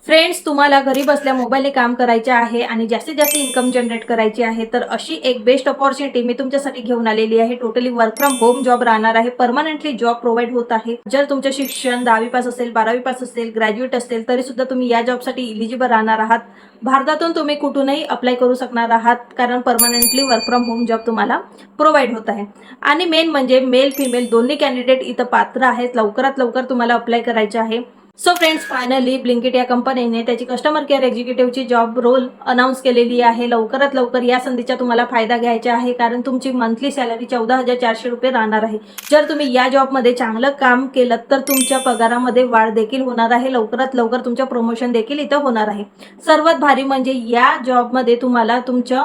Friends, तुम्हाला घरी बसल्या मोबाईलने काम करायचे आहे आणि जास्तीत जास्त इन्कम जनरेट करायची आहे, तर अशी एक बेस्ट अपॉर्च्युनिटी मी तुमच्यासाठी घेऊन आलेली आहे. Totally work from home job राहणार आहे. परमनंटली जॉब प्रोव्हाइड होत आहे. जर तुमचं शिक्षण 10वी पास असेल, 12वी पास असेल, ग्रॅज्युएट असेल, तरी सुद्धा तुम्ही या जॉबसाठी इलिजिबल राहणार आहात. भारतातून तुम्ही कुठूनही अप्लाय करू शकणार आहात, कारण permanently work from home job तुम्हाला प्रोव्हाइड होत आहे. आणि मेन म्हणजे मेल फिमेल दोन्ही कॅन्डिडेट इथं पात्र आहेत. लवकरात लवकर तुम्हाला अप्लाय करायचे आहे. सो फ्रेंड्स, फायनली ब्लिंकिट या कंपनीने त्याची कस्टमर केअर एक्झिक्युटिव्हची जॉब रोल अनाऊन्स केलेली आहे. लवकरात लवकर या संधीचा तुम्हाला फायदा घ्यायचा आहे, कारण तुमची मंथली सॅलरी 14,400 रुपये राहणार आहे. जर तुम्ही या जॉबमध्ये चांगलं काम केलं तर तुमच्या पगारामध्ये वाढ देखील होणार आहे. लवकरात लवकर तुमच्या प्रमोशन देखील इथं होणार आहे. सर्वात भारी म्हणजे या जॉबमध्ये तुम्हाला तुमच्या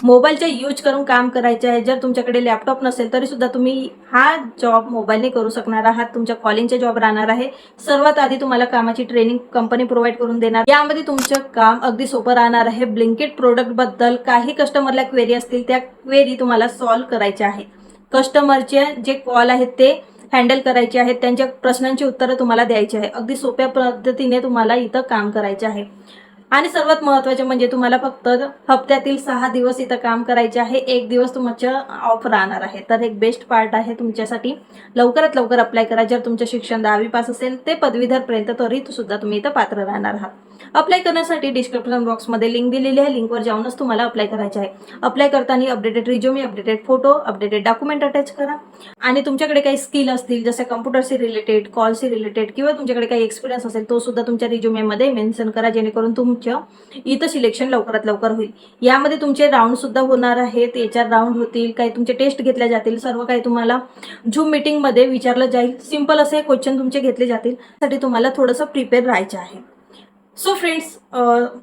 मोबाईलचा यूज करून काम करायचे आहे. जर तुमच्याकडे लॅपटॉप नसेल तरी सुद्धा तुम्ही हा जॉब मोबाईलने करू शकणार आहात. तुमच्या कॉलिंगचे जॉब राहणार आहे. सर्वात आधी तुम्हाला कामाची ट्रेनिंग कंपनी प्रोव्हाइड करून देणार. यामध्ये तुमचं काम अगदी सोपं राहणार आहे. ब्लिंकिट प्रोडक्ट बद्दल काही कस्टमरला क्वेरी असतील, त्या क्वेरी तुम्हाला सॉल्व्ह करायच्या आहेत. कस्टमरचे जे कॉल आहेत ते हँडल करायचे आहेत. त्यांच्या प्रश्नांची उत्तरं तुम्हाला द्यायची आहे. अगदी सोप्या पद्धतीने तुम्हाला इथं काम करायचे आहे. आणि सर्वात महत्त्वाचे म्हणजे तुम्हाला फक्त हप्त्यातील 6 दिवस इथं काम करायचे आहे. 1 दिवस तुमच्या ऑफ राहणार आहे. तर एक बेस्ट पार्ट आहे तुमच्यासाठी. लवकरात लवकर अप्लाय करा. जर तुमचं शिक्षण 10वी पास असेल ते पदवीधरपर्यंत, तरी सुद्धा तुम्ही इथं पात्र राहणार आहात. अप्लाय करण्यासाठी डिस्क्रिप्शन बॉक्समध्ये लिंक दिलेली आहे. लिंकवर जाऊनच तुम्हाला अप्लाय करायचे आहे. अप्लाय करताना updated resume, updated photo, updated document attach करा. आणि तुमच्याकडे काही स्किल असतील, जसे कम्प्युटरशी रिलेटेड, कॉलशी रिलेटेड, किंवा तुमच्याकडे काही एक्सपिरियन्स असेल, तो सुद्धा तुमच्या रिझ्युमेमध्ये मेन्शन करा, जेणेकरून तुमच्या इथं सिलेक्शन लवकरात लवकर होईल. यामध्ये तुमचे राऊंड सुद्धा होणार आहेत. HR राऊंड होतील, काही तुमचे टेस्ट घेतल्या जातील. सर्व काही तुम्हाला झूम मीटिंगमध्ये विचारलं जाईल. सिंपल असे क्वेश्चन तुमचे घेतले जातील. त्यासाठी तुम्हाला थोडंसं प्रिपेअर राहायचं आहे. So friends,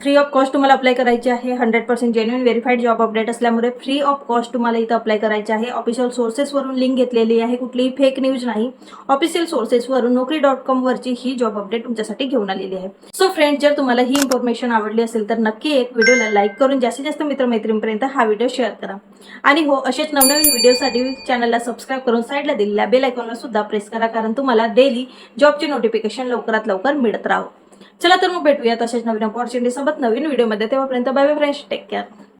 free of cost तुम्हाला अप्लाय करायचे आहे. 100% जेन्युइन व्हेरीफाईड जॉब अपडेट असल्यामुळे फ्री ऑफ कॉस्ट तुम्हाला इथं अप्लाय करायचे आहे. ऑफिशियल सोर्सेसवरून लिंक घेतलेली आहे, कुठलीही फेक न्यूज नाही. ऑफिशियल सोर्सेसवरून Naukri.com वरची ही जॉब अपडेट तुमच्यासाठी घेऊन आलेली आहे. सो फ्रेंड्स, जर तुम्हाला ही इन्फॉर्मेशन आवडली असेल तर नक्की एक व्हिडिओला लाईक करून जास्तीत जास्त मित्रमैत्रिणींपर्यंत हा व्हिडिओ शेअर करा. आणि हो, असेच नवनवीन व्हिडिओसाठी चॅनलला सबस्क्राईब करून साईडला दिलेल्या बेल आयकॉनला सुद्धा प्रेस करा, कारण तुम्हाला डेली जॉबचे नोटिफिकेशन लवकरात लवकर मिळत राहो. चला तर मग भेटूया तशाच नवीन अपॉर्च्युनिटी सोबत नवीन व्हिडिओमध्ये. तेव्हापर्यंत bye bye friends, take care.